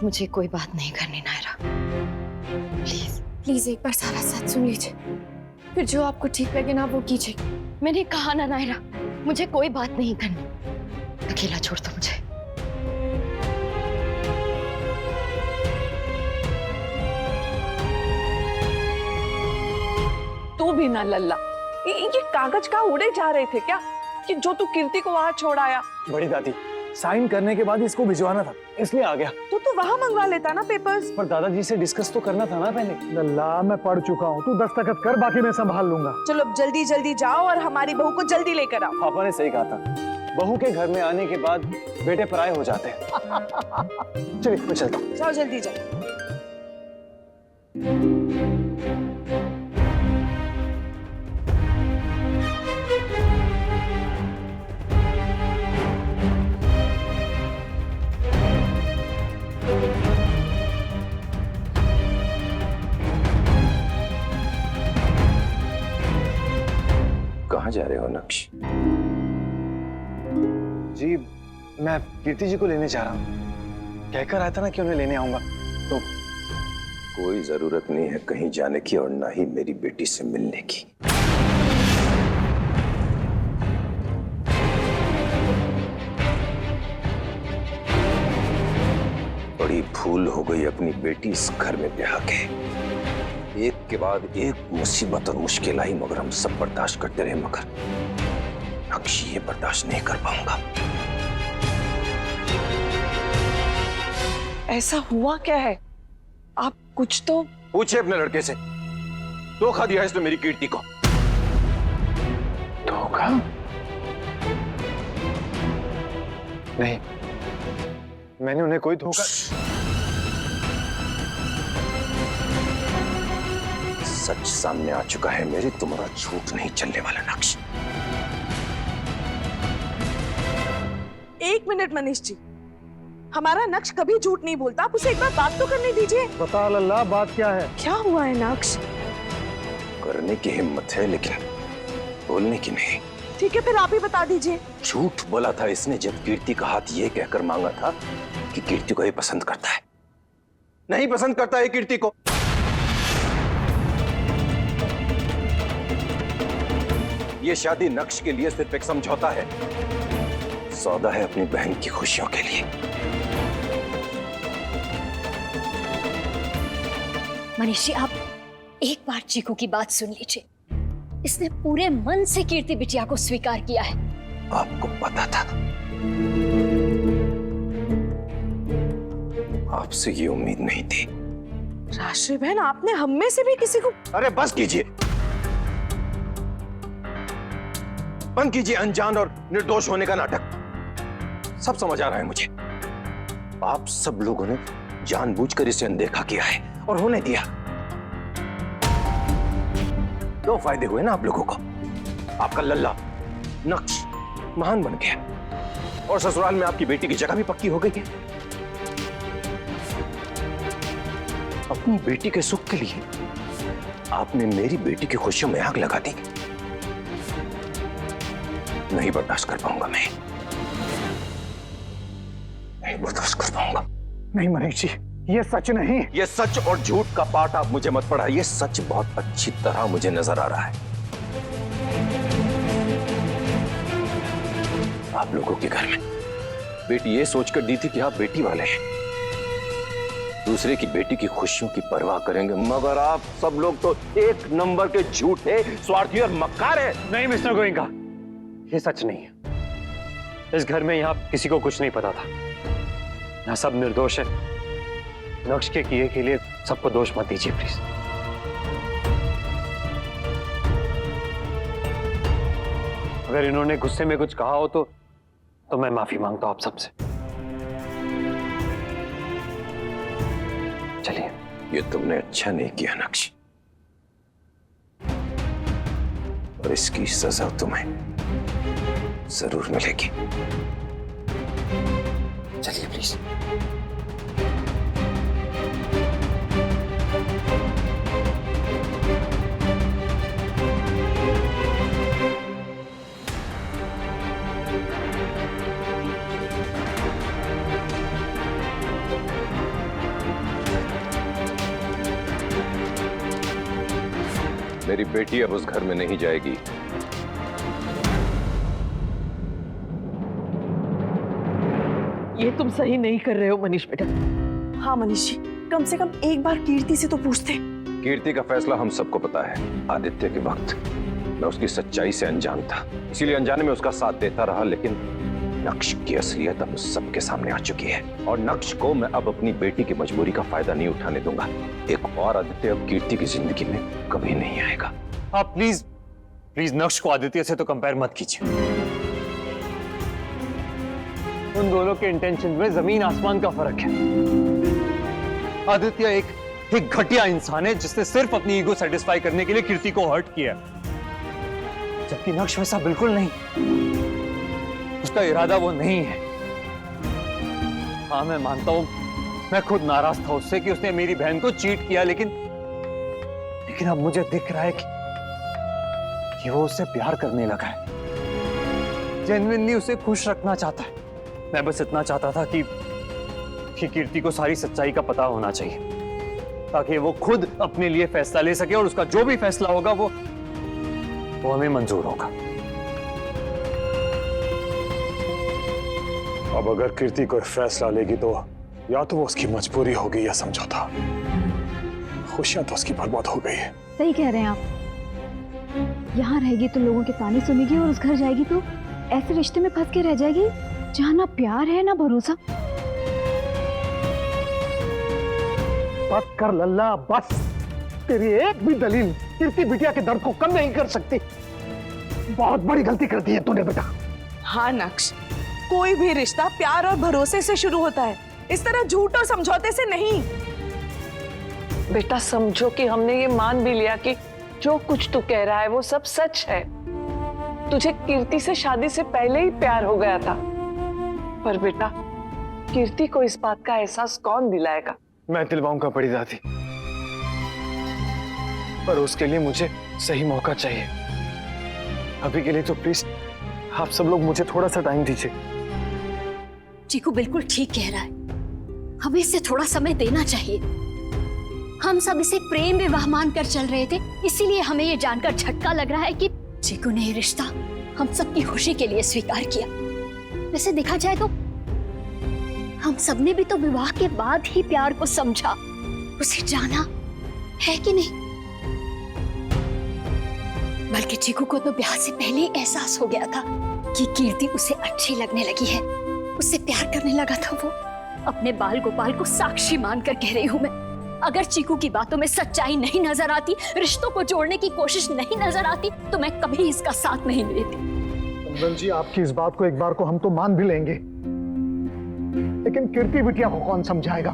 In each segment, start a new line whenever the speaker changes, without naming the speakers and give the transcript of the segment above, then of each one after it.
मुझे कोई बात नहीं करनी नायरा, प्लीज।
प्लीज एक बार सारा सच सुन लीजिए, फिर जो आपको ठीक लगे ना वो कीजिए।
मैंने कहा ना नायरा, मुझे कोई बात नहीं करनी, अकेला छोड़ दो मुझे।
तू भी ना लल्ला, ये कागज कहाँ उड़े जा रहे थे क्या कि जो तू कीर्ति को वहां छोड़ आया?
बड़ी दादी, साइन करने के बाद इसको भिजवाना था, इसलिए आ गया।
तो वहां मंगवा लेता ना पेपर्स।
पर दादाजी से डिस्कस तो करना था ना पहले। लल्ला, मैं पढ़ चुका हूँ, तू दस्तखत कर, बाकी मैं संभाल लूंगा।
चलो अब जल्दी जल्दी जाओ और हमारी बहू को जल्दी लेकर आओ।
पापा ने सही कहा था, बहू के घर में आने के बाद बेटे पराये हो जाते हैं। चलिए मैं चलता हूँ।
जाओ जल्दी जाओ।
कहाँ जा रहे हो नक्श?
जी मैं कीर्ति जी को लेने जा रहा हूँ, कहकर आया था ना कि उन्हें लेने आऊंगा। तो
कोई जरूरत नहीं है कहीं जाने की और ना ही मेरी बेटी से मिलने की। बड़ी भूल हो गई अपनी बेटी इस घर में ब्याह के। एक के बाद एक मुसीबत और मुश्किल आई मगर हम सब बर्दाश्त करते रहे, मगर नक्श ये बर्दाश्त नहीं कर पाऊंगा।
ऐसा हुआ क्या है? आप कुछ तो
पूछे अपने लड़के से, धोखा दिया इसने मेरी कीर्ति को।
धोखा? नहीं, मैंने उन्हें कोई धोखा।
सच सामने आ चुका है मेरे, तुम्हारा झूठ नहीं चलने वाला नक्श।
एक मिनट मनीष जी, हमारा नक्श कभी झूठ नहीं बोलता, आप उसे एक बार बात तो करने दीजिए।
बता लल्ला, बात क्या है?
क्या हुआ है नक्श?
करने की हिम्मत है लेकिन बोलने की नहीं।
ठीक है फिर आप ही बता दीजिए।
झूठ बोला था इसने जब कीर्ति का हाथ ये कहकर मांगा था कि कीर्ति को ये पसंद करता है। नहीं पसंद करता है कीर्ति को। ये शादी नक्श के लिए सिर्फ एक समझौता है, सौदा है अपनी बहन की खुशियों के लिए।
मनीष जी, आप एक बार चीकू की बात सुन लीजिए, इसने पूरे मन से कीर्ति बिटिया को स्वीकार किया है।
आपको पता था, आपसे ये उम्मीद नहीं थी।
राष्ट्रीय बहन, आपने हम में से भी किसी को।
अरे बस कीजिए, बंद कीजिए अनजान और निर्दोष होने का नाटक। सब समझ आ रहा है मुझे, आप सब लोगों ने जानबूझकर इसे अनदेखा किया है और होने दिया। दो फायदे हुए ना आप लोगों को, आपका लल्ला नक्श महान बन गया और ससुराल में आपकी बेटी की जगह भी पक्की हो गई है। अपनी बेटी के सुख के लिए आपने मेरी बेटी की खुशियों में आग लगा दी। नहीं बर्दाश्त कर पाऊंगा मैं, नहीं बर्दाश्त कर पाऊंगा।
नहीं मनीष जी, ये सच नहीं।
ये सच और झूठ का पाठ आप मुझे मत पढ़ाइए, सच बहुत अच्छी तरह मुझे नजर आ रहा है। आप लोगों के घर में बेटी ये सोचकर दी थी कि आप बेटी वाले हैं, दूसरे की बेटी की खुशियों की परवाह करेंगे, मगर आप सब लोग तो एक नंबर के झूठे, स्वार्थी और मक्कार हैं।
नहीं मिस्टर गोयनका, ये सच नहीं है। इस घर में यहाँ किसी को कुछ नहीं पता था, यहाँ सब निर्दोष है। नक्श के किए के लिए सबको दोष मत दीजिए प्लीज। अगर इन्होंने गुस्से में कुछ कहा हो तो मैं माफी मांगता हूं आप सबसे। चलिए।
ये तुमने अच्छा नहीं किया नक्श, और इसकी सजा तुम्हें जरूर मिलेगी।
चलिए प्लीज।
मेरी बेटी अब उस घर में नहीं जाएगी।
ये तुम सही नहीं कर रहे हो मनीष बेटा।
हाँ मनीष जी, कम से कम एक बार कीर्ति से तो पूछते।
कीर्ति का फैसला हम सबको पता है। आदित्य के वक्त मैं उसकी सच्चाई से अनजान था, इसीलिए अनजाने में उसका साथ देता रहा, लेकिन नक्श की असलियत अब सबके सामने आ चुकी है और नक्श को मैं अब अपनी बेटी की मजबूरी का फायदा नहीं उठाने दूंगा। एक और आदित्य अब कीर्ति की जिंदगी में कभी नहीं आएगा।
आप प्लीज प्लीज नक्श को आदित्य से तो कंपेयर मत कीजिए। उन दोनों के इंटेंशन में जमीन आसमान का फर्क है। आदित्य एक घटिया इंसान है जिसने सिर्फ अपनी ईगो सेटिस्फाई करने के लिए कीर्ति को हर्ट किया, जबकि नक्श वैसा बिल्कुल नहीं। उसका इरादा वो नहीं है। हाँ मैं मानता हूं, मैं खुद नाराज था उससे कि उसने मेरी बहन को चीट किया, लेकिन अब मुझे दिख रहा है कि वो उससे प्यार करने लगा है, जेन्युइनली उसे खुश रखना चाहता है। मैं बस इतना चाहता था कि कीर्ति को सारी सच्चाई का पता होना चाहिए, ताकि वो खुद अपने लिए फैसला ले सके और उसका जो भी फैसला होगा वो हमें मंजूर होगा।
अब अगर कीर्ति कोई फैसला लेगी तो या तो वो उसकी मजबूरी होगी या समझौता। खुशियां तो उसकी बर्बाद हो गई है।
सही कह रहे हैं आप। यहाँ रहेगी तो लोगों के ताने सुनेगी और उस घर जाएगी तो ऐसे रिश्ते में फंस के रह जाएगी जहाँ ना प्यार है ना भरोसा।
बस कर लल्ला, बस। तेरी एक भी दलील कीर्ति बिटिया के दर्द को कम नहीं कर सकती। बहुत बड़ी गलती कर दी है तूने बेटा।
हाँ नक्श, कोई भी रिश्ता प्यार और भरोसे से शुरू होता है, इस तरह झूठ और समझौते से नहीं।
बेटा समझो कि हमने ये मान भी लिया कि जो कुछ तू कह रहा है वो सब सच है। तुझे कीर्ति से शादी से पहले ही प्यार हो गया था, पर बेटा कीर्ति को इस बात का एहसास कौन दिलाएगा?
मैं दिलवाऊंगा बड़ी दादी, पर उसके लिए मुझे सही मौका चाहिए। अभी के लिए तो प्लीज आप सब लोग मुझे थोड़ा सा टाइम दीजिए।
चीकू बिल्कुल ठीक कह रहा है, हमें इसे थोड़ा समय देना चाहिए। हम सब इसे प्रेम विवाह मानकर चल रहे थे, इसीलिए हमें ये जानकर झटका लग रहा है कि चीकू ने ये रिश्ता हम सबकी खुशी के लिए स्वीकार किया। वैसे देखा जाए तो हम सबने भी तो विवाह के बाद ही प्यार को समझा, उसे जाना, है कि नहीं? बल्कि चीकू को तो ब्याह से पहले ही एहसास हो गया था कि कीर्ति उसे अच्छी लगने लगी है, उससे प्यार करने लगा था वो। अपने बाल गोपाल को साक्षी मानकर कह रही हूं मैं, अगर चीकू की बातों में सच्चाई नहीं नजर आती, रिश्तों को जोड़ने की कोशिश नहीं नजर आती, तो मैं कभी इसका साथ नहीं देती।
कुंदन जी, आपकी इस बात को एक बार को हम तो मान भी लेंगे, लेकिन कीर्ति बिटिया को कौन समझाएगा?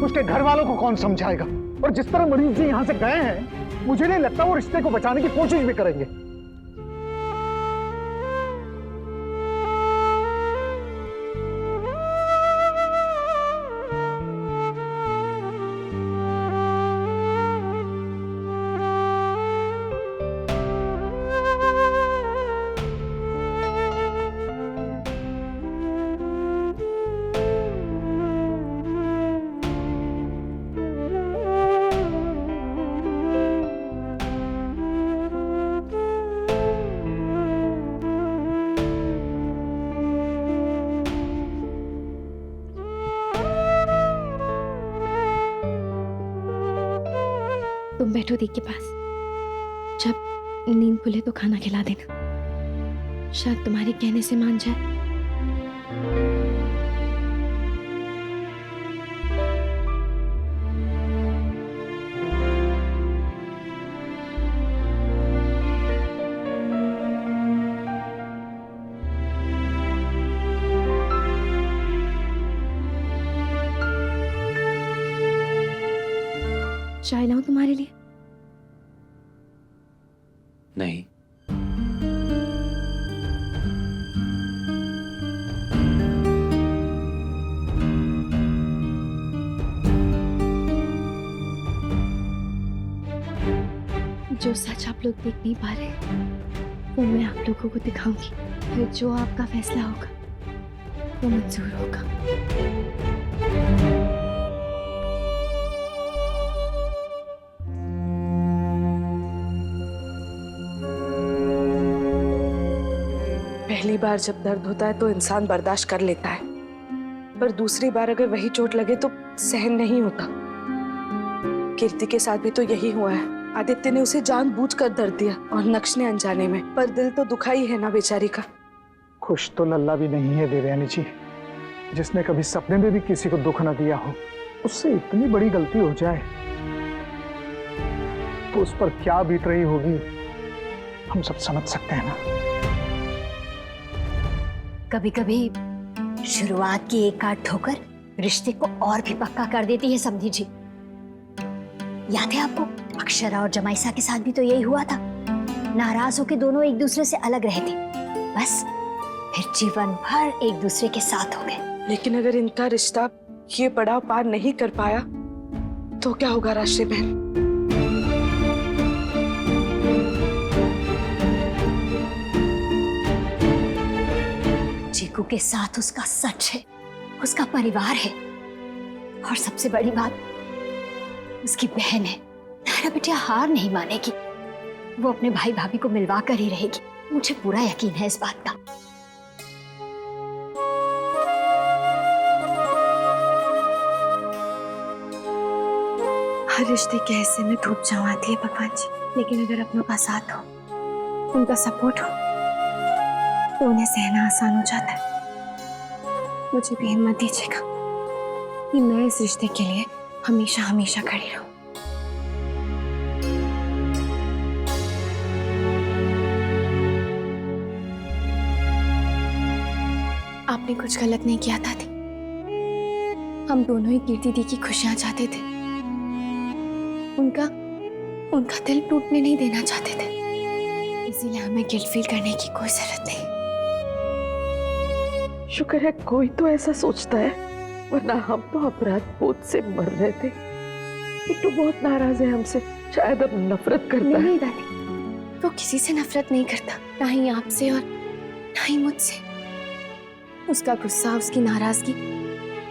उसके घर वालों को कौन समझाएगा? और जिस तरह मरीज जी यहाँ से गए हैं, मुझे नहीं लगता वो रिश्ते को बचाने की कोशिश भी करेंगे।
तुम बैठो दी के पास, जब नींद खुले तो खाना खिला देना, शायद तुम्हारे कहने से मान जाए। चाय लाऊं तुम्हारे लिए?
नहीं।
जो सच आप लोग देख नहीं पा रहे, वो मैं आप लोगों को दिखाऊंगी। फिर जो आपका फैसला होगा वो मंजूर होगा।
पहली बार जब दर्द होता है तो इंसान बर्दाश्त कर लेता है, पर दूसरी बार अगर वही चोट लगे तो सहन नहीं होता। कीर्ति के साथ भी तो यही हुआ है। आदित्य ने उसे जानबूझकर दर्द दिया और नक्श ने अनजाने में, पर दिल तो दुखा ही है ना बेचारी का।
खुश तो लल्ला भी नहीं है देवयानी जी, जिसने कभी सपने में भी किसी को दुख न दिया हो, उससे इतनी बड़ी गलती हो जाए तो उस पर क्या बीत रही होगी हम सब समझ सकते हैं ना।
कभी कभी शुरुआत की एक आध ठोकर रिश्ते को और भी पक्का कर देती है समधी जी। याद है आपको, अक्षरा और जमाइसा के साथ भी तो यही हुआ था। नाराज होकर दोनों एक दूसरे से अलग रहे थे, बस फिर जीवन भर एक दूसरे के साथ हो गए।
लेकिन अगर इनका रिश्ता ये पड़ाव पार नहीं कर पाया तो क्या होगा राशि बहन?
चीकू के साथ उसका सच है, उसका परिवार है, और सबसे बड़ी बात उसकी बहन है। नायरा बिटिया हार नहीं मानेगी, वो अपने भाई भाभी को मिलवा कर ही रहेगी। मुझे पूरा यकीन है इस बात का।
हर रिश्ते के हिस्से में धूप छांव आती है भगवान जी, लेकिन अगर अपनों का साथ हो, उनका सपोर्ट हो, तो उन्हें सहना आसान हो जाता है। मुझे भी हिम्मत दीजिएगा कि मैं इस रिश्ते के लिए हमेशा हमेशा खड़ी रहूं। आपने कुछ गलत नहीं किया था दी। हम दोनों ही कीर्ति दी की खुशियां चाहते थे, उनका दिल टूटने नहीं देना चाहते थे, इसीलिए हमें गिल्ट फील करने की कोई जरूरत नहीं।
शुक्र है कोई तो ऐसा सोचता है, वरना हम तो अपराध बोध से मर रहे थे। किट्टू बहुत नाराज है हमसे, शायद अब नफरत करता है।
नहीं दादी, वो किसी से नफरत नहीं करता, ना ही आपसे और ना ही मुझसे। उसका गुस्सा, उसकी नाराजगी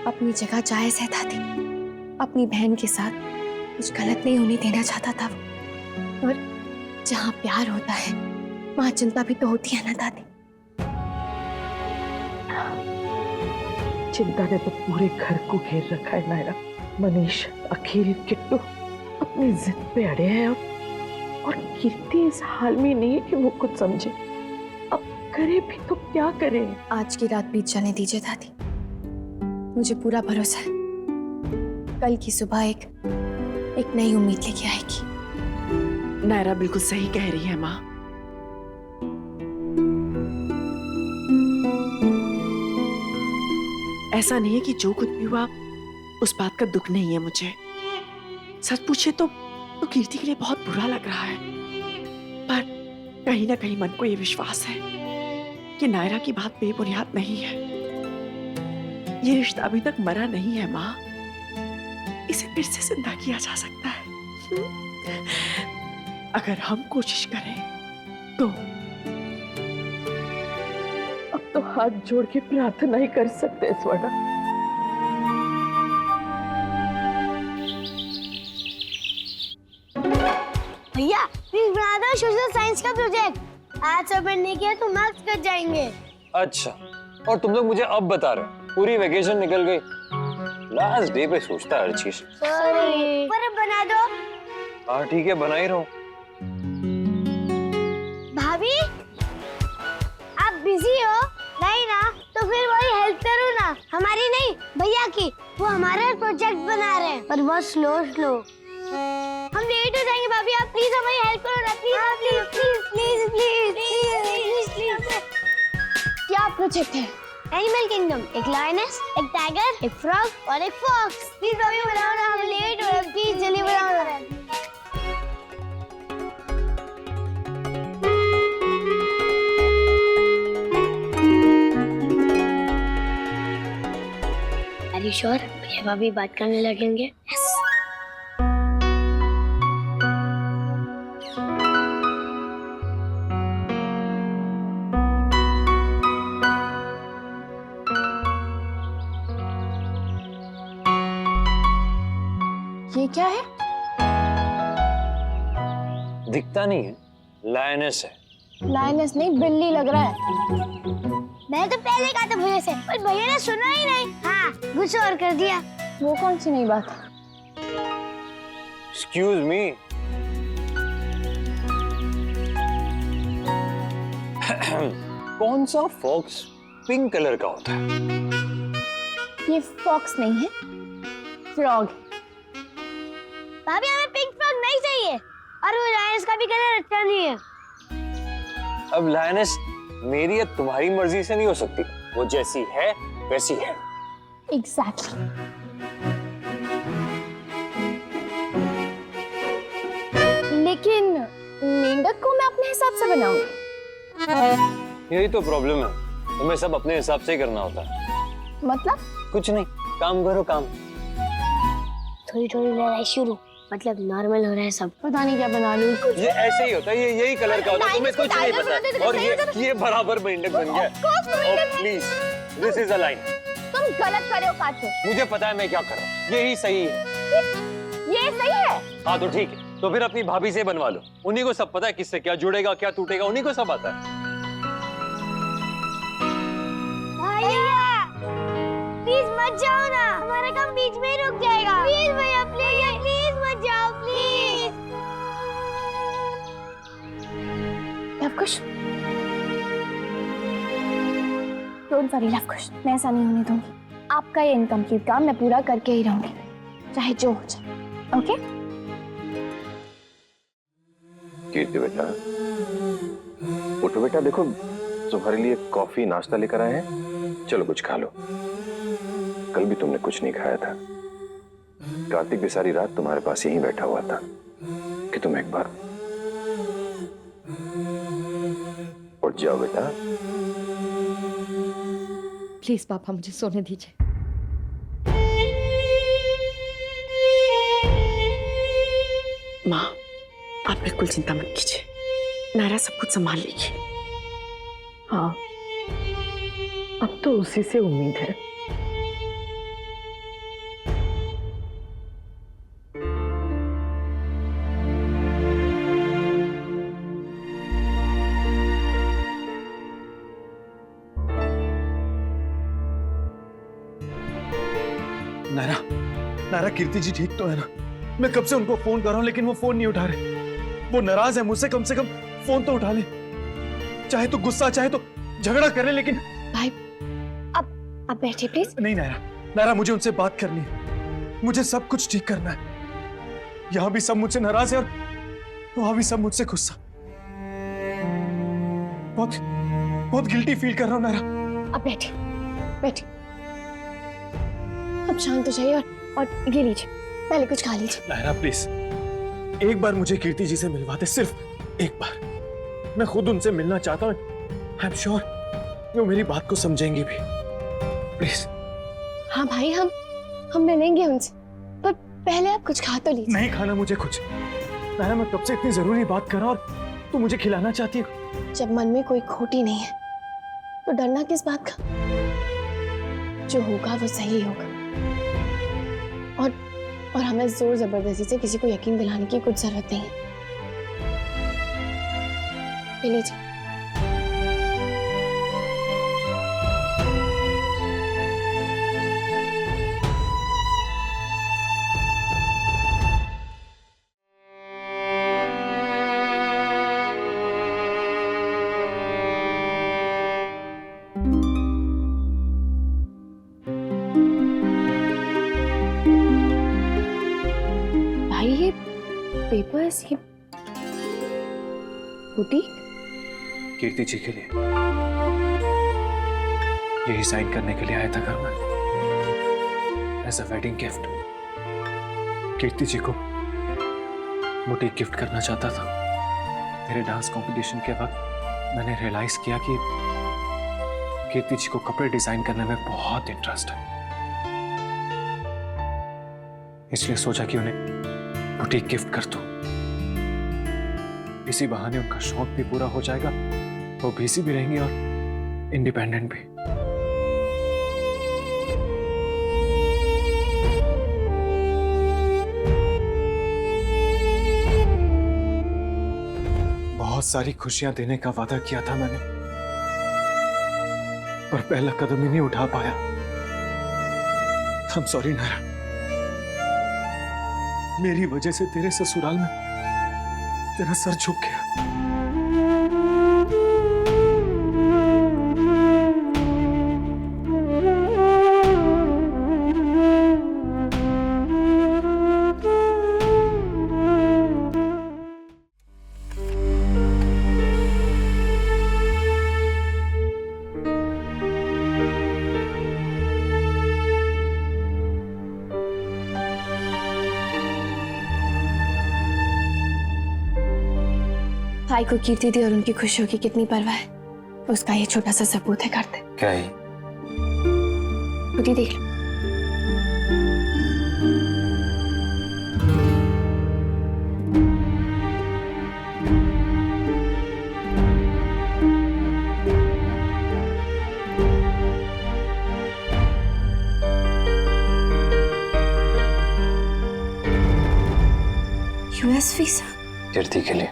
अपनी जगह जायज है दादी। अपनी बहन के साथ कुछ गलत नहीं होने देना चाहता था वो। और जहाँ प्यार होता है वहाँ चिंता भी तो होती है ना दादी।
चिंता ने तो पूरे घर को घेर रखा है नायरा। मनीष, अखिल, किट्टू अपनी जिद पे अड़े हैं अब, और कीर्ति इस हाल में नहीं है कि वो कुछ समझे। अब करे भी तो क्या करे?
आज की रात बीत जाने दीजिए दादी, मुझे पूरा भरोसा है कल की सुबह एक नई उम्मीद लेके आएगी।
नायरा बिल्कुल सही कह रही है माँ। ऐसा नहीं है कि जो कुछ भी हुआ उस बात का दुख नहीं है मुझे। सच पूछे तो कीर्ति के लिए बहुत बुरा लग रहा है, पर कहीं ना कहीं मन को ये विश्वास है कि नायरा की बात बेबुनियाद नहीं है। ये रिश्ता अभी तक मरा नहीं है माँ, इसे फिर से जिंदा किया जा सकता है अगर हम कोशिश करें तो। अब तो हाथ जोड़ के प्रार्थना ही कर सकते हैं स्वर्णा।
भैया प्लीज बना दो सोशल साइंस का प्रोजेक्ट। आज सबमिट नहीं किया तो मार्क्स कट जाएंगे।
अच्छा, और तुम लोग मुझे अब बता रहे हो? पूरी वेकेशन निकल गई, लास्ट डे पे सोचता है हर चीज।
सॉरी, पर बना दो।
हाँ ठीक है, बना ही रहा हूँ।
भाभी आप बिजी हो? नहीं ना, तो फिर वही हेल्प करो ना। हमारी नहीं, भैया की। वो हमारा प्रोजेक्ट बना रहे हैं, पर बहुत स्लो। हम लेट हो जाएंगे भाभी, आप प्लीज हमारी हेल्प करो ना। प्लीज।
क्या प्रोजेक्ट है?
एनिमल किंगडम, एक लायनेस, एक टाइगर, एक फ्रॉग और एक फॉक्स। प्लीज भाभी बनाओ ना, हम लेट हो रहे हैं, प्लीज जल्दी बनाओ ना। Are you sure? भैया भाभी बात करने लगेंगे? Yes.
ये क्या है?
दिखता नहीं है, लायनेस है।
लायनेस नहीं, बिल्ली लग रहा है।
मैं तो पहले कहा था भैया से, पर भैया ने सुना ही नहीं। हाँ, गुस्सा और कर दिया।
वो कौन सी नई बात है?
Excuse me. कौन सा फॉक्स पिंक कलर का होता है?
ये फॉक्स नहीं है, फ्रॉग।
भाभी हमें पिंक फ्रॉग नहीं चाहिए, और वो लायनेस का भी कलर अच्छा नहीं है।
अब लायनेस मेरी या तुम्हारी मर्जी से नहीं हो सकती, वो जैसी है वैसी है।
एग्जैक्टली। लेकिन मेंढक को मैं अपने हिसाब से बनाऊंगी।
यही तो प्रॉब्लम है, तुम्हें सब अपने हिसाब से ही करना होता है।
मतलब?
कुछ नहीं, काम करो काम।
थोड़ी थोड़ी लड़ाई शुरू, मतलब नॉर्मल हो रहा है सब।
पता नहीं क्या बना लूं।
ये ऐसे ही होता है, ये यही कलर का होता है, तुम्हें कुछ नहीं पता। और ये बराबर मेंढक बन गया। Please, this is a line.
तुम गलत कर रहे हो काटो।
मुझे पता है मैं क्या कर रहा हूँ, यही सही है।
ये सही है?
हाँ तो ठीक है, तो फिर अपनी भाभी से बनवा लो। उन्हीं को सब पता है किससे क्या जुड़ेगा क्या टूटेगा, उन्हीं को सब आता है।
भैया प्लीज मत जाओ ना, हमारा काम बीच में ही रुक जाएगा। प्लीज भैया, प्लीज मत जाओ please.
Lavkush, don't worry Lavkush, मैं ऐसा नहीं होने दूंगी। आपका ये इनकम्प्लीट काम मैं पूरा करके ही रहूंगी, चाहे जो हो जाए। ओके?
कीर्ति बेटा, उठो बेटा, देखो तुम्हारे लिए कॉफी नाश्ता लेकर आए हैं, चलो कुछ खा लो। कल भी तुमने कुछ नहीं खाया था। कार्तिक भी सारी रात तुम्हारे पास यहीं बैठा हुआ था कि तुम एक बार उठ जाओ बेटा।
प्लीज पापा मुझे सोने दीजिए।
माँ, आप बिल्कुल चिंता मत कीजिए, नायरा सब कुछ संभाल लेगी। हाँ, अब तो उसी से उम्मीद है।
नायरा, नायरा, कीर्ति जी ठीक तो है ना? मैं कब से उनको फोन कर रहा हूँ लेकिन वो फोन नहीं उठा रहे। वो नाराज है मुझसे, कम से कम फोन तो उठा ले। चाहे तो गुस्सा, चाहे तो झगड़ा करे, लेकिन
भाई अब बैठिए प्लीज।
नहीं नायरा, नायरा मुझे उनसे बात करनी है। मुझे सब कुछ ठीक करना है। यहाँ भी सब मुझसे नाराज है और वहां भी सब मुझसे गुस्सा। बहुत बहुत गिल्टी फील कर रहा हूँ नायरा।
अब बैठिए, बैठिए। अब शांत हो जाइए और ये लीजिए, पहले कुछ खा लीजिए।
नायरा प्लीज, एक बार मुझे कीर्ति जी से मिलवा दे, सिर्फ एक बार। मैं खुद उनसे मिलना चाहता हूँ। आई एम श्योर वो मेरी बात को समझेंगी भी। प्लीज।
हाँ भाई, हम मिलेंगे उनसे, पर पहले आप कुछ खा तो लीजिए।
नहीं खाना मुझे कुछ। नायरा, मैं कब से इतनी जरूरी बात कर रहा हूँ और तू मुझे खिलाना चाहती है।
जब मन में कोई खोटी नहीं है तो डरना किस बात का? जो होगा वो सही होगा, और हमें जोर जबरदस्ती से किसी को यकीन दिलाने की कुछ जरूरत नहीं है। ले लीजिए। भाई ये पेपर्स, ये बुटीक
कीर्ति जी के लिए यही साइन करने के लिए आया था घर में, एज अ वेडिंग गिफ्ट। कीर्ति जी को बुटीक गिफ्ट करना चाहता था। मेरे डांस कंपटीशन के वक्त मैंने रियलाइज किया कि कीर्ति जी को कपड़े डिजाइन करने में बहुत इंटरेस्ट है, इसलिए सोचा कि उन्हें बुटीक गिफ्ट कर दूं। इसी बहाने उनका शौक भी पूरा हो जाएगा, वो बिजी भी रहेंगे और इंडिपेंडेंट भी। बहुत सारी खुशियां देने का वादा किया था मैंने, पर पहला कदम ही नहीं उठा पाया। I'm sorry नायरा, मेरी वजह से तेरे ससुराल में तेरा सर झुक गया।
भाई को कीर्ति दी और उनकी खुशियों की कितनी परवाह है, उसका ये छोटा सा सबूत है। करते
क्या है?
खुद ही देख लो। यूएस वीजा
कीर्ति के लिए।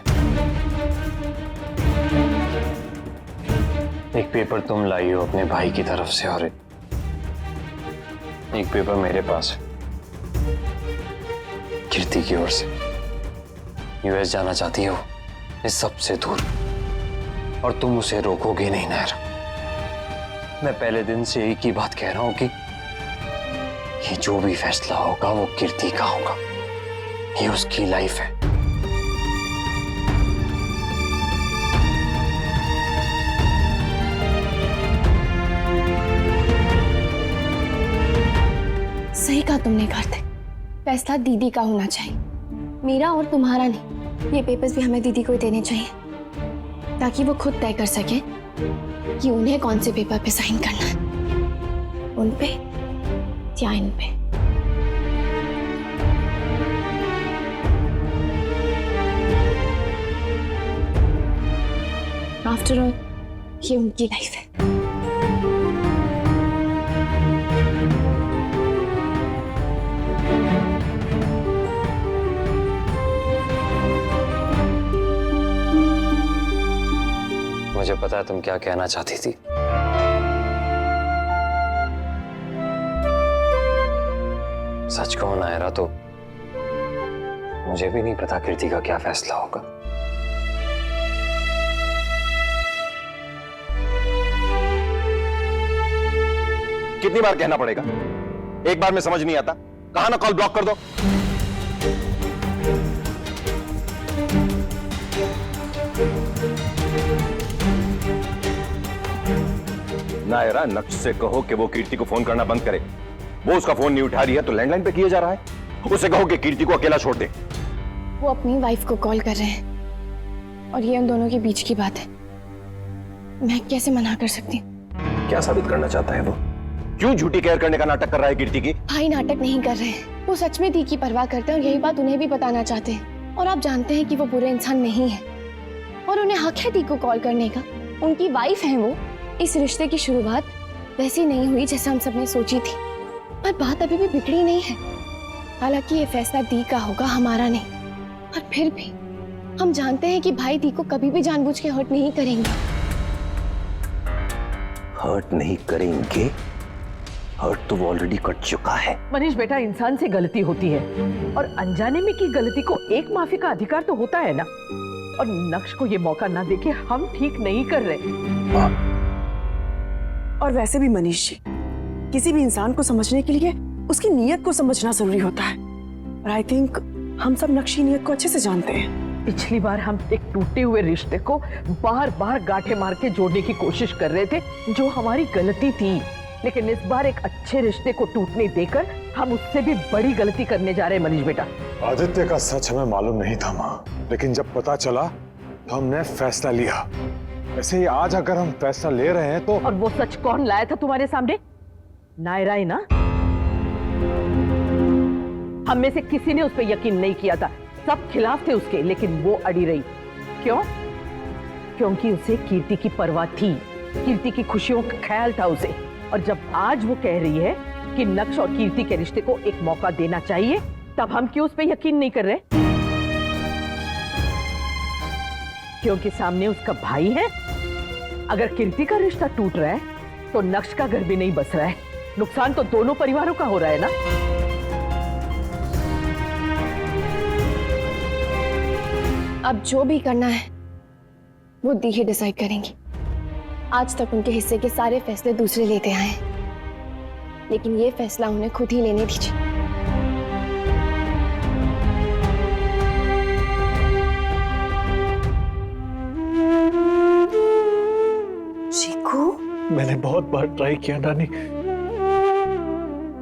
एक पेपर तुम लाई हो अपने भाई की तरफ से और एक पेपर मेरे पास है कीर्ति की ओर से। यूएस जाना चाहती है वो, इस सबसे दूर, और तुम उसे रोकोगे नहीं नायरा। मैं पहले दिन से एक ही बात कह रहा हूं कि ये जो भी फैसला होगा वो कीर्ति का होगा, ये उसकी लाइफ है।
सही कहा तुमने कार्तिक, फैसला दीदी का होना चाहिए, मेरा और तुम्हारा नहीं। ये पेपर्स भी हमें दीदी को ही देने चाहिए ताकि वो खुद तय कर सके कि उन्हें कौन से पेपर पे साइन करना है, उन पे या इन पे। आफ्टर ऑल ये उनकी लाइफ है।
मुझे पता है तुम क्या कहना चाहती थी। सच कहूं नायरा तो मुझे भी नहीं पता कीर्ति का क्या फैसला होगा। कितनी बार कहना पड़ेगा? एक बार में समझ नहीं आता, कहा ना कॉल ब्लॉक कर दो। नायरा, नक्श से कहो कि वो कीर्ति को फोन करना बंद करे। वो उसका फोन नहीं उठा रही है तो लैंडलाइन पे किया जा रहा है। उसे कहो कि कीर्ति को अकेला छोड़ दे।
वो अपनी वाइफ को कॉल कर रहे हैं और ये उन दोनों के बीच की बात है, मैं कैसे मना कर सकती हूँ?
क्या साबित करना चाहता है वो? क्यों झूठी केयर करने का नाटक कर रहा है कीर्ति की?
भाई नाटक नहीं कर रहे हैं, वो सच में दी की परवाह करते हैं और यही बात उन्हें भी बताना चाहते हैं। और आप जानते हैं कि वो बुरे इंसान नहीं है और उन्हें हक है दी को कॉल करने का, उनकी वाइफ है वो। इस रिश्ते की शुरुआत वैसी नहीं हुई जैसा हम सबने सोची थी, पर बात अभी भी बिगड़ी नहीं है। हालांकि ये फैसला दी का होगा, हमारा नहीं, और फिर भी हम जानते हैं कि भाई दी को कभी भी जानबूझ के हर्ट नहीं करेंगे।
हर्ट नहीं करेंगे? हर्ट तो वो ऑलरेडी कर चुका है।
मनीष बेटा, इंसान से गलती होती है और अनजाने में की गलती को एक माफी का अधिकार तो होता है ना। और नक्श को ये मौका ना देके हम ठीक नहीं कर रहे।
और वैसे भी मनीष जी, किसी भी इंसान को समझने के लिए उसकी नीयत को समझना जरूरी होता है, और आई थिंक हम सब नक्श की नीयत को अच्छे से जानते हैं।
पिछली बार हम एक टूटे हुए रिश्ते को बार बार गांठें मार के जोड़ने की कोशिश कर रहे थे, जो हमारी गलती थी। लेकिन इस बार एक अच्छे रिश्ते को टूटने देकर हम उससे भी बड़ी गलती करने जा रहे हैं मनीष बेटा।
आदित्य का सच हमें मालूम नहीं था माँ, लेकिन जब पता चला तो हमने फैसला लिया। वैसे ही आज अगर हम फैसला ले रहे हैं तो।
और वो सच कौन लाया था तुम्हारे सामने? नायरा ही ना? हम में से किसी ने उस पर यकीन नहीं किया था, सब खिलाफ थे उसके, लेकिन वो अड़ी रही। क्यों? क्योंकि उसे कीर्ति की परवाह थी, कीर्ति की खुशियों का ख्याल था उसे। और जब आज वो कह रही है कि नक्श और कीर्ति के रिश्ते को एक मौका देना चाहिए, तब हम क्यों उस पर यकीन नहीं कर रहे? क्योंकि सामने उसका भाई है। अगर कीर्ति का रिश्ता टूट रहा है तो नक्श का घर भी नहीं बस रहा है। नुकसान तो दोनों परिवारों का हो रहा है ना।
अब जो भी करना है वो दी ही डिसाइड करेंगी। आज तक उनके हिस्से के सारे फैसले दूसरे लेते आए हैं, लेकिन ये फैसला उन्हें खुद ही लेने दीजिए।
चीकू,
मैंने बहुत बार ट्राई किया नानी,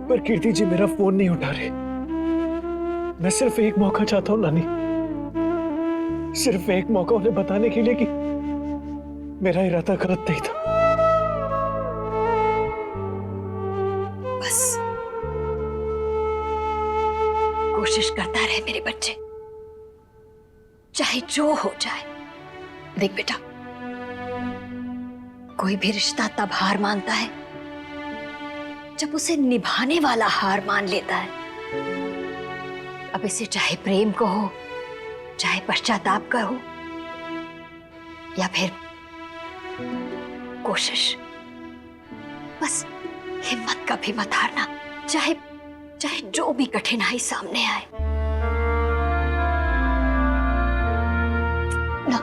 पर कीर्ति जी मेरा फोन नहीं उठा रहे। मैं सिर्फ एक मौका चाहता हूँ नानी, सिर्फ एक मौका उन्हें बताने के लिए कि मेरा इरादा गलत नहीं था।
बस कोशिश करता रहे मेरे बच्चे, चाहे जो हो जाए। देख बेटा, कोई भी रिश्ता तब हार मानता है जब उसे निभाने वाला हार मान लेता है। अब इसे चाहे प्रेम को हो, चाहे पश्चाताप का हो, या फिर कोशिश, बस हिम्मत कभी मत हारना, चाहे चाहे जो भी कठिनाई सामने आए। लो।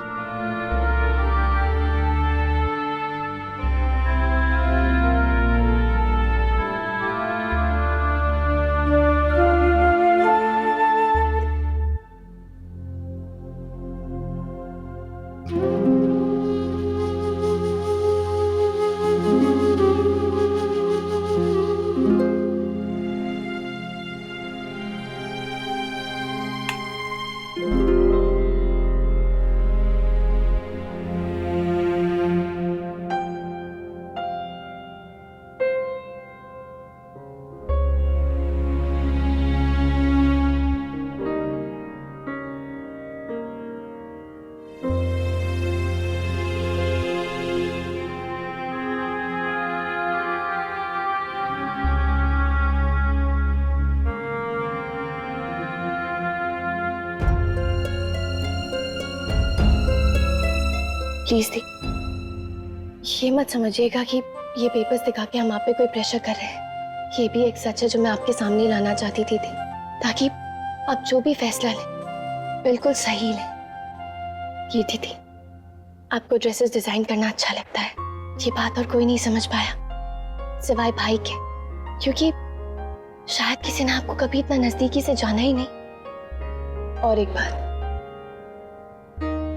प्लीज दी, ये मत समझिएगा कि ये पेपर्स दिखा के हम आप पे कोई प्रेशर कर रहे हैं। ये भी एक सच है जो मैं आपके सामने लाना चाहती थी, ताकि आप जो भी फैसला लें बिल्कुल सही लें। ये थी आपको ड्रेसेस डिजाइन करना अच्छा लगता है, ये बात और कोई नहीं समझ पाया सिवाय भाई के, क्योंकि शायद किसी ने आपको कभी इतना नजदीकी से जाना ही नहीं। और एक बात,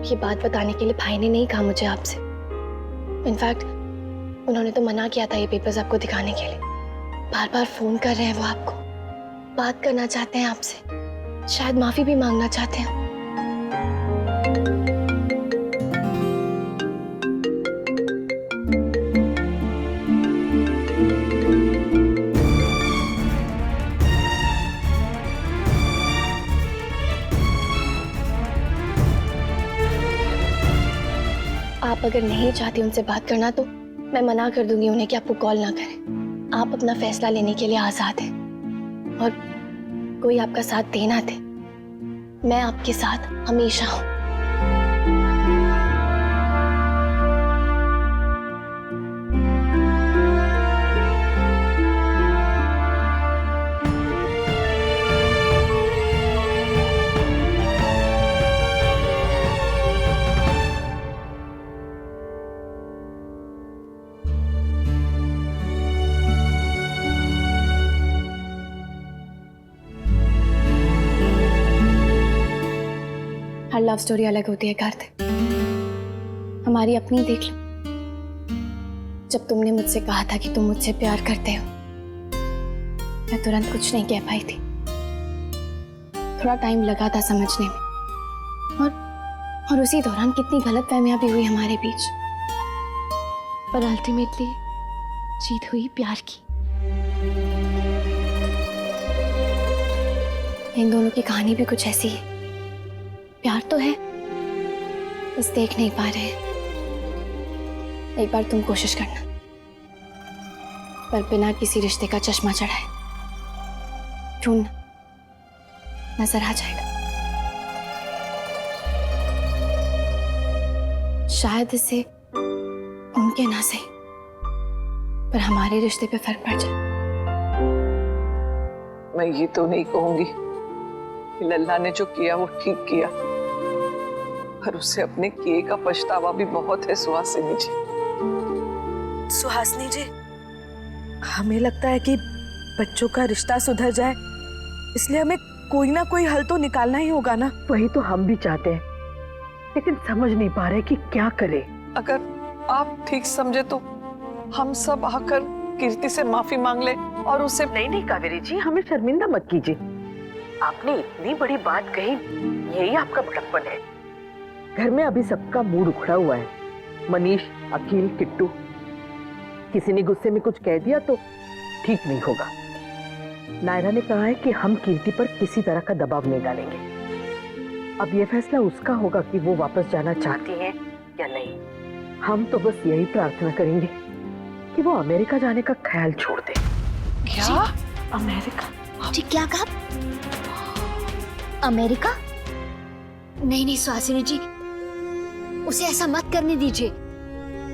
ये बात बताने के लिए भाई ने नहीं कहा मुझे आपसे। इनफैक्ट उन्होंने तो मना किया था ये पेपर्स आपको दिखाने के लिए। बार बार फोन कर रहे हैं वो आपको, बात करना चाहते हैं आपसे, शायद माफी भी मांगना चाहते हैं। आप अगर नहीं चाहती उनसे बात करना तो मैं मना कर दूंगी उन्हें कि आपको कॉल ना करें। आप अपना फैसला लेने के लिए आजाद हैं, और कोई आपका साथ दे ना दे, मैं आपके साथ हमेशा हूं। हर लव स्टोरी अलग होती है कार्तिक, हमारी अपनी देख लो। जब तुमने मुझसे कहा था कि तुम मुझसे प्यार करते हो, मैं तुरंत कुछ नहीं कह पाई थी। थोड़ा टाइम लगा था समझने में, और उसी दौरान कितनी गलतफहमियां भी हुई हमारे बीच, पर अल्टीमेटली जीत हुई प्यार की। इन दोनों की कहानी भी कुछ ऐसी है। प्यार तो है, बस देख नहीं पा रहे हैं। एक बार तुम कोशिश करना, पर बिना किसी रिश्ते का चश्मा चढ़ाए ढूंढना, नजर आ जाएगा। शायद इससे उनके ना सही पर हमारे रिश्ते पे फर्क पड़ जाए।
मैं ये तो नहीं कहूंगी कि लल्ला ने जो किया वो ठीक किया, पर उसे अपने किए का पछतावा भी बहुत है सुहासिनी जी।
सुहासिनी जी, हमें लगता है कि बच्चों का रिश्ता सुधर जाए, इसलिए हमें कोई ना कोई हल तो निकालना ही होगा ना।
वही तो हम भी चाहते हैं, लेकिन समझ नहीं पा रहे कि क्या करें।
अगर आप ठीक समझे तो हम सब आकर कीर्ति से माफी मांग ले और उसे।
नहीं कावेरी जी, हमें शर्मिंदा मत कीजिए। आपने इतनी बड़ी बात कही, यही आपका बड़प्पन है। घर में अभी सबका मूड उखड़ा हुआ है। मनीष, अखिल, किट्टू, किसी ने गुस्से में कुछ कह दिया तो ठीक नहीं होगा। नायरा ने कहा है कि हम कीर्ति पर किसी तरह का दबाव नहीं डालेंगे। अब यह फैसला उसका होगा कि वो वापस जाना चाहती है या नहीं। हम तो बस यही प्रार्थना करेंगे कि वो अमेरिका जाने का ख्याल छोड़ दे।
क्या?
अमेरिका?
जी क्या कहा? अमेरिका? नहीं सुहासिनी जी, उसे ऐसा मत करने दीजिए।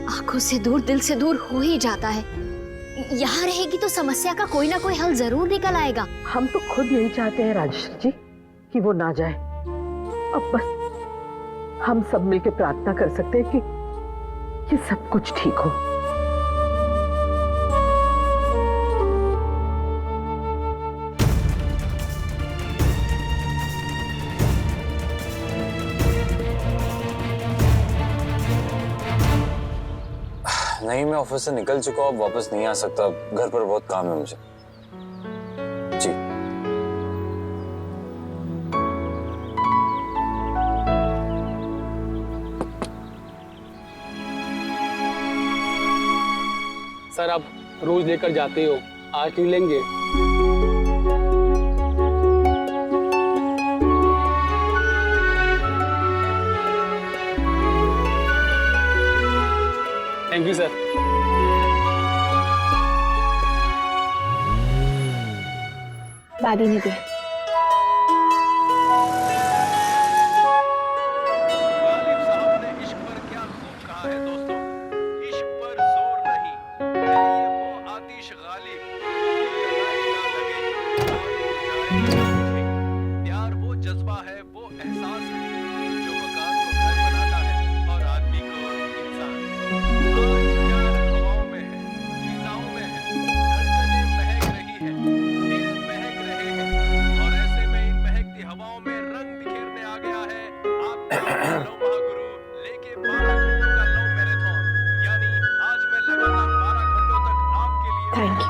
आंखों से दूर दिल से दूर हो ही जाता है। यहाँ रहेगी तो समस्या का कोई ना कोई हल जरूर निकल आएगा।
हम तो खुद यही चाहते हैं राजेश जी कि वो ना जाए। अब बस हम सब मिलकर प्रार्थना कर सकते हैं कि सब कुछ ठीक हो।
नहीं, मैं ऑफिस से निकल चुका हूँ, अब वापस नहीं आ सकता। घर पर बहुत काम है मुझे। जी।
सर आप रोज लेकर जाते हो, आज क्यों लेंगे? Thank you sir.
दादी ने दिया। Thank you.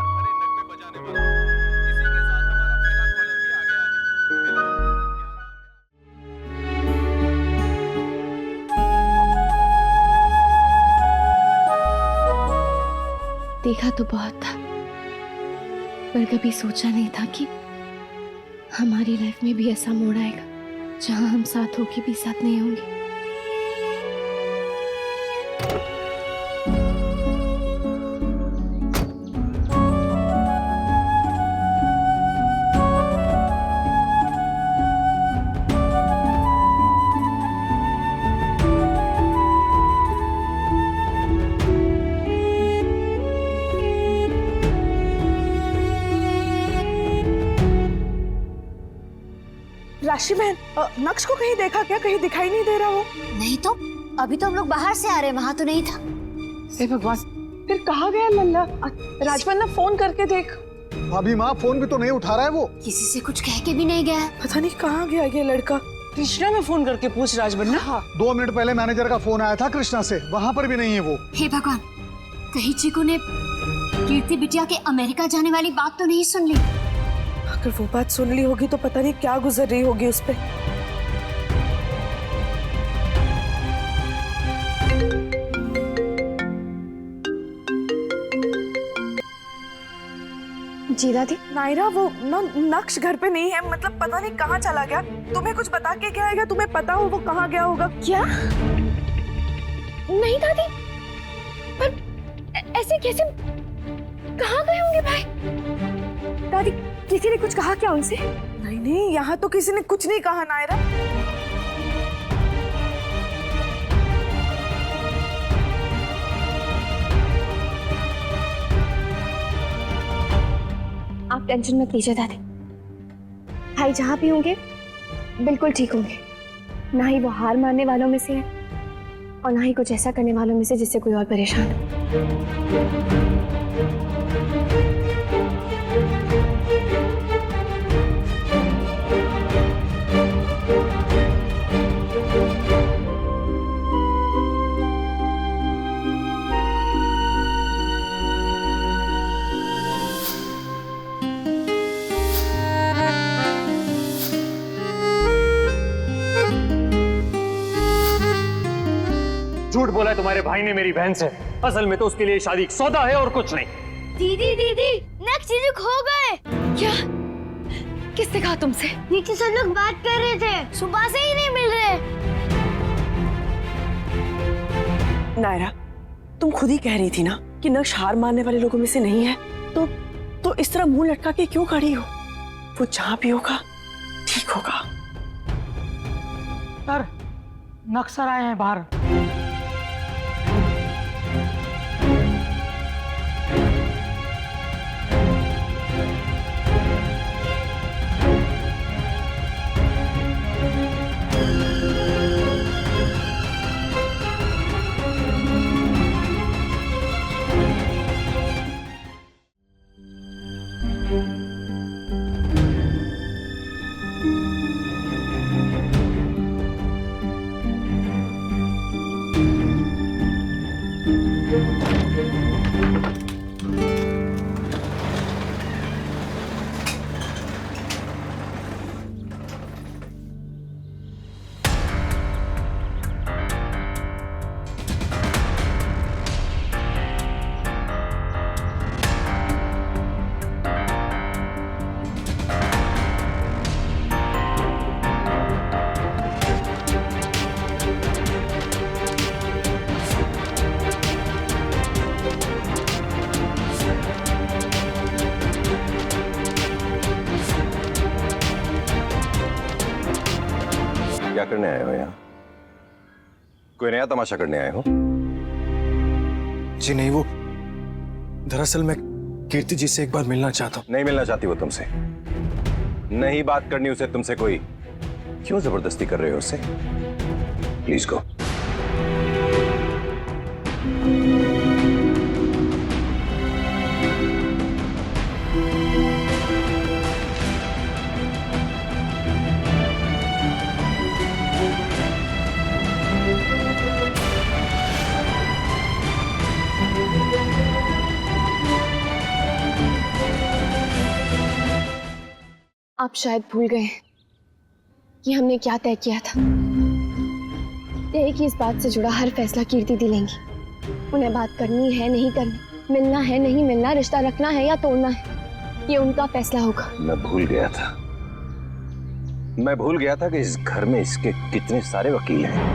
देखा तो बहुत था, पर कभी सोचा नहीं था कि हमारी लाइफ में भी ऐसा मोड़ आएगा जहां हम साथ होके भी साथ नहीं होंगे।
राशि बहन, नक्श को कहीं देखा क्या? कहीं दिखाई नहीं दे रहा वो।
नहीं तो अभी तो हम लोग बाहर से आ रहे, वहां तो नहीं था।
हे भगवान, फिर कहाँ गया लल्ला? राजवन्ना फोन करके देख।
भाभी माँ, फोन भी तो नहीं उठा रहा है वो।
किसी से कुछ कह के भी नहीं गया है।
पता नहीं कहाँ गया ये लड़का।
कृष्णा में फोन करके पूछ राजबन्ना।
हाँ।
2 मिनट पहले मैनेजर का फोन आया था कृष्णा से, वहां पर भी नहीं है वो।
हे भगवान, कहीं चीकू ने कीर्ति बिटिया के अमेरिका जाने वाली बात तो नहीं सुन ली?
अगर वो बात सुन ली होगी तो पता नहीं क्या गुजर रही होगी उस पे।
जी दादी।
नायरा, वो नक्श घर पे नहीं है, मतलब पता नहीं कहाँ चला गया। तुम्हें कुछ बता के गया है? तुम्हें पता हो वो कहाँ गया होगा?
क्या? नहीं दादी, पर ऐसे कैसे? कहाँ गए होंगे भाई? दादी, किसी ने कुछ कहा क्या उनसे?
नहीं, यहाँ तो किसी ने कुछ नहीं कहा नायरा।
टेंशन मत लीजिए दादी। भाई जहाँ भी होंगे बिल्कुल ठीक होंगे। ना ही वो हार मानने वालों में से है और ना ही कुछ ऐसा करने वालों में से जिससे कोई और परेशान हो।
झूठ बोला है तुम्हारे भाई ने मेरी बहन से। असल में तो उसके लिए शादी एक सौदा है और कुछ नहीं।
दीदी दीदी नक्शी खो गए।
क्या? किसने कहा तुमसे?
नीचे सब लोग बात कर रहे थे, सुबह से ही नहीं मिल रहे।
नायरा, तुम खुद ही कह रही थी ना कि नक्श हार मानने वाले लोगों में से नहीं है, तो इस तरह मुंह लटका के क्यों खड़ी हो? वो जहां भी होगा ठीक होगा।
सर, नक्सर आए हैं बाहर।
क्या करने आए हो यहाँ? कोई नया तमाशा करने आए हो?
जी नहीं, वो दरअसल मैं कीर्ति जी से एक बार मिलना चाहता हूँ।
नहीं मिलना चाहती वो तुमसे? नहीं बात करनी उसे तुमसे कोई? क्यों जबरदस्ती कर रहे हो उससे? Please go.
आप शायद भूल गए कि हमने क्या तय किया था। तय कि इस बात से जुड़ा हर फैसला कीर्ति दी लेंगी। उन्हें बात करनी है नहीं करनी, मिलना है नहीं मिलना, रिश्ता रखना है या तोड़ना है, ये उनका फैसला होगा।
मैं भूल गया था कि इस घर में इसके कितने सारे वकील हैं,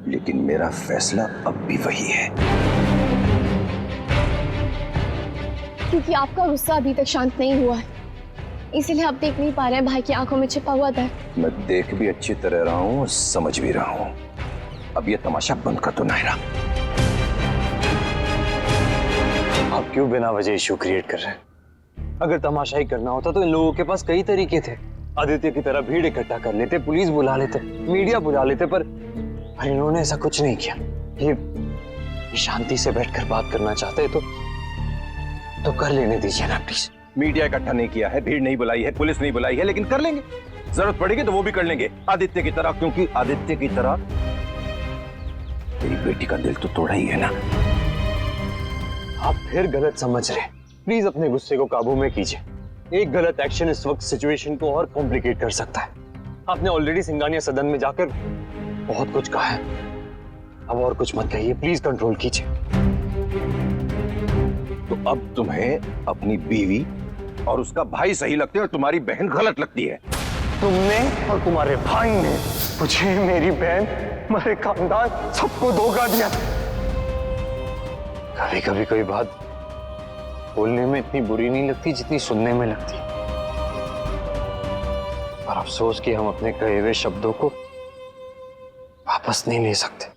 लेकिन मेरा फैसला अब भी वही है।
क्योंकि आपका गुस्सा अभी तक शांत नहीं हुआ है, इसीलिए आप देख नहीं पा रहे हैं भाई की आंखों में छिपा हुआ दर्द।
मैं देख भी अच्छी तरह रहा हूं और समझ भी रहा हूं। अब ये तमाशा बंद कर दो नायरा।
आप क्यों बिना वजह इश्यू क्रिएट कर रहे हैं? अगर तमाशा ही करना होता तो इन लोगों के पास कई तरीके थे। आदित्य की तरह भीड़ इकट्ठा कर लेते, पुलिस बुला लेते, मीडिया बुला लेते, पर इन्होंने ऐसा कुछ नहीं किया। ये शांति से बैठकर बात करना चाहते तो कर लेने दीजिए ना प्लीज।
मीडिया इकट्ठा नहीं किया है, भीड़ नहीं बुलाई है, पुलिस नहीं बुलाई है, लेकिन कर लेंगे। जरूरत पड़ेगी तो वो भी कर लेंगे, आदित्य की तरह। क्योंकि आदित्य की तरह तेरी बेटी का दिल तो तोड़ा ही है ना।
आप फिर गलत समझ रहे हैं। प्लीज अपने गुस्से को काबू में कीजिए। एक गलत एक्शन इस वक्त सिचुएशन को और कॉम्प्लिकेट कर सकता है। आपने ऑलरेडी सिंगानिया सदन में जाकर बहुत कुछ कहा है, अब और कुछ मत कहिए। प्लीज कंट्रोल कीजिए।
तो अब तुम्हें अपनी बीवी और उसका भाई सही लगते हैं और तुम्हारी बहन गलत लगती है।
तुमने और तुम्हारे भाई ने मुझे, मेरी बहन, मेरे खानदान सबको धोखा दिया। कभी कभी कोई बात बोलने में इतनी बुरी नहीं लगती जितनी सुनने में लगती है। पर अफसोस कि हम अपने कहे हुए शब्दों को वापस नहीं ले सकते।